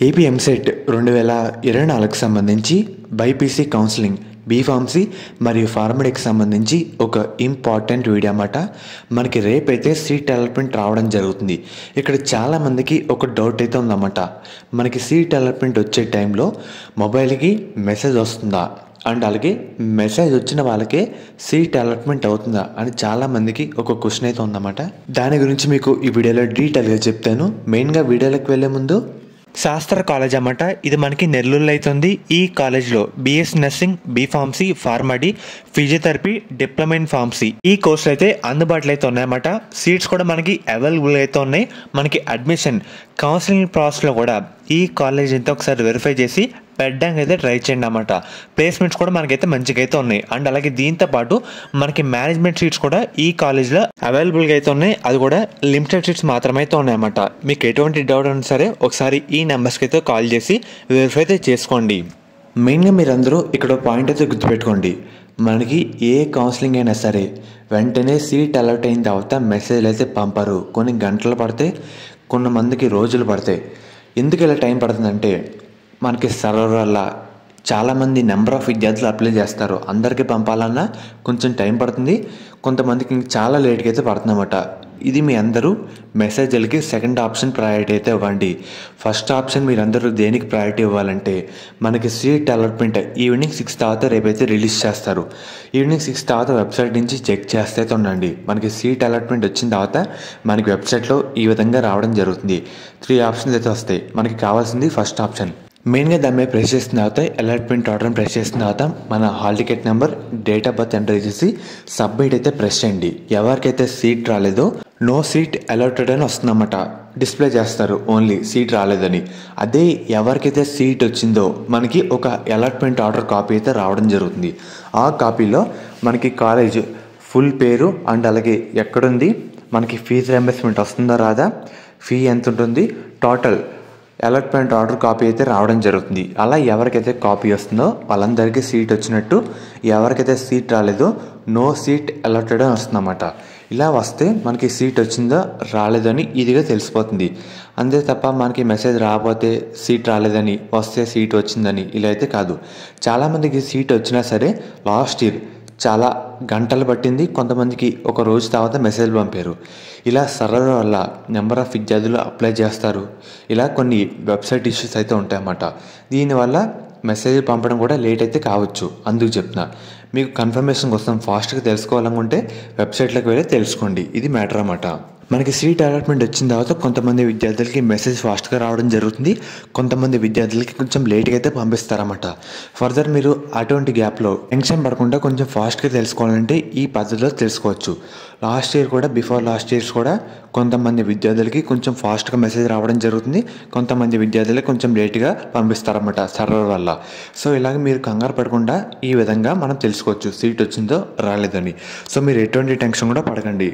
AP EAMCET 2024కి సంబంధించి BiPC counselling B Pharmacy మరియు ఫార్మడీకి సంబంధించి ఒక ఇంపార్టెంట్ వీడియో అన్నమాట. మనకి రేపైతే సీట్ అలాట్మెంట్ రావడం జరుగుతుంది. ఇక్కడ చాలామందికి ఒక డౌట్ అయితే ఉందన్నమాట. మనకి సీట్ అలాట్మెంట్ వచ్చే టైంలో మొబైల్కి మెసేజ్ వస్తుందా అండ్ అలాగే మెసేజ్ వచ్చిన వాళ్ళకే సీట్ అలాట్మెంట్ అవుతుందా అని చాలామందికి ఒక క్వశ్చన్ అయితే ఉందన్నమాట. దాని గురించి మీకు ఈ వీడియోలో డీటెయిల్గా చెప్తాను. మెయిన్గా వీడియోలోకి వెళ్ళే ముందు శాస్త్ర కాలేజ్ అన్నమాట. ఇది మనకి నెల్లూరులో అవుతుంది. ఈ కాలేజ్లో BS nursing, B Pharmacy, PharmD, physiotherapy, diploma in pharmacy ఈ కోర్సులు అయితే అందుబాటులో అయితే ఉన్నాయన్నమాట. సీట్స్ కూడా మనకి అవైలబుల్ అయితే ఉన్నాయి. మనకి అడ్మిషన్ కౌన్సిలింగ్ ప్రాసెస్లో కూడా ఈ కాలేజ్ అయితే ఒకసారి వెరిఫై చేసి పెట్టడానికి అయితే ట్రై చేయండి అన్నమాట. ప్లేస్మెంట్స్ కూడా మనకైతే మంచిగా అయితే ఉన్నాయి. అండ్ అలాగే దీంతో పాటు మనకి మేనేజ్మెంట్ సీట్స్ కూడా ఈ కాలేజ్లో అవైలబుల్గా అయితే ఉన్నాయి. అది కూడా లిమిటెడ్ సీట్స్ మాత్రమే అయితే ఉన్నాయన్నమాట. మీకు ఎటువంటి డౌట్ ఉన్నా సరే ఒకసారి ఈ నెంబర్స్కి అయితే కాల్ చేసి వెరిఫై అయితే చేసుకోండి. మెయిన్గా మీరందరూ ఇక్కడ పాయింట్ అయితే గుర్తుపెట్టుకోండి. మనకి ఏ కౌన్సిలింగ్ అయినా సరే వెంటనే సీట్ అలాట్ అయిన తర్వాత మెసేజ్లు అయితే పంపరు. కొన్ని గంటలు పడతాయి, కొంతమందికి రోజులు పడతాయి. ఎందుకు ఇలా టైం పడుతుందంటే మనకి సర్వర్ వల్ల చాలామంది నెంబర్ ఆఫ్ విద్యార్థులు అప్లై చేస్తారు. అందరికీ పంపాలన్నా కొంచెం టైం పడుతుంది, కొంతమందికి చాలా లేట్గా అయితే పడుతుందన్నమాట. ఇది మీ అందరూ మెసేజ్లకి సెకండ్ ఆప్షన్ ప్రయారిటీ అయితే ఇవ్వండి. ఫస్ట్ ఆప్షన్ మీరందరూ దేనికి ప్రయారిటీ ఇవ్వాలంటే మనకి సీట్ అలాట్మెంట్ ఈవినింగ్ 6 తర్వాత రేపైతే రిలీజ్ చేస్తారు. ఈవినింగ్ 6 తర్వాత వెబ్సైట్ నుంచి చెక్ చేస్తే ఉండండి. మనకి సీట్ అలాట్మెంట్ వచ్చిన తర్వాత మనకి వెబ్సైట్లో ఈ విధంగా రావడం జరుగుతుంది. 3 ఆప్షన్స్ అయితే వస్తాయి. మనకి కావాల్సింది ఫస్ట్ ఆప్షన్. మెయిన్గా దాని మీద ప్రెస్ చేసిన తర్వాత అలాట్మెంట్ ఆర్డర్ని ప్రెస్ చేసిన తర్వాత మన hall ticket number, date of birth enter చేసి సబ్మిట్ అయితే ప్రెస్ చేయండి. ఎవరికైతే సీట్ రాలేదో నో సీట్ అలాటెడ్ అని వస్తుందన్నమాట. డిస్ప్లే చేస్తారు ఓన్లీ సీట్ రాలేదని. అదే ఎవరికైతే సీట్ వచ్చిందో మనకి ఒక అలాట్మెంట్ ఆర్డర్ కాపీ అయితే రావడం జరుగుతుంది. ఆ కాపీలో మనకి కాలేజ్ ఫుల్ పేరు అండ్ అలాగే ఎక్కడుంది, మనకి ఫీజు రియంబర్స్మెంట్ వస్తుందా రాదా, ఫీ ఎంత ఉంటుంది, టోటల్ అలాట్మెంట్ ఆర్డర్ కాపీ అయితే రావడం జరుగుతుంది. అలా ఎవరికైతే కాపీ వస్తుందో వాళ్ళందరికీ సీట్ వచ్చినట్టు, ఎవరికైతే సీట్ రాలేదో నో సీట్ అలాటెడ్ అని వస్తుందన్నమాట. ఇలా వస్తే మనకి సీట్ వచ్చిందో రాలేదని ఇదిగా తెలిసిపోతుంది. అంతే తప్ప మనకి మెసేజ్ రాకపోతే సీట్ రాలేదని, వస్తే సీట్ వచ్చిందని ఇలా అయితే కాదు. చాలామందికి సీట్ వచ్చినా సరే లాస్ట్ ఇయర్ చాలా గంటలు పట్టింది, కొంతమందికి ఒక రోజు తర్వాత మెసేజ్ పంపారు. ఇలా సర్వర్ వల్ల నెంబర్ ఆఫ్ విద్యార్థులు అప్లై చేస్తారు. ఇలా కొన్ని వెబ్సైట్ ఇష్యూస్ అయితే ఉంటాయన్నమాట. దీనివల్ల మెసేజ్ పంపడం కూడా లేట్ అయితే కావచ్చు. అందుకు చెప్తున్నా, మీకు కన్ఫర్మేషన్ కోసం ఫాస్ట్గా తెలుసుకోవాలనుకుంటే వెబ్సైట్లోకి వెళ్ళి తెలుసుకోండి. ఇది మ్యాటర్ అన్నమాట. మనకి సీట్ అలాట్మెంట్ వచ్చిన తర్వాత కొంతమంది విద్యార్థులకి మెసేజ్ ఫాస్ట్గా రావడం జరుగుతుంది, కొంతమంది విద్యార్థులకి కొంచెం లేట్గా అయితే పంపిస్తారన్నమాట. ఫర్దర్ మీరు అటువంటి గ్యాప్లో టెన్షన్ పడకుండా కొంచెం ఫాస్ట్గా తెలుసుకోవాలంటే ఈ పద్ధతిలో తెలుసుకోవచ్చు. లాస్ట్ ఇయర్ కూడా బిఫోర్ లాస్ట్ ఇయర్స్ కూడా కొంతమంది విద్యార్థులకి కొంచెం ఫాస్ట్గా మెసేజ్ రావడం జరుగుతుంది, కొంతమంది విద్యార్థులకి కొంచెం లేట్గా పంపిస్తారన్నమాట సర్వర్ వల్ల. సో ఇలాగ మీరు కంగారు పడకుండా ఈ విధంగా మనం తెలుసుకోవచ్చు సీట్ వచ్చిందో రాలేదని. సో మీరు ఎటువంటి టెన్షన్ కూడా పడకండి.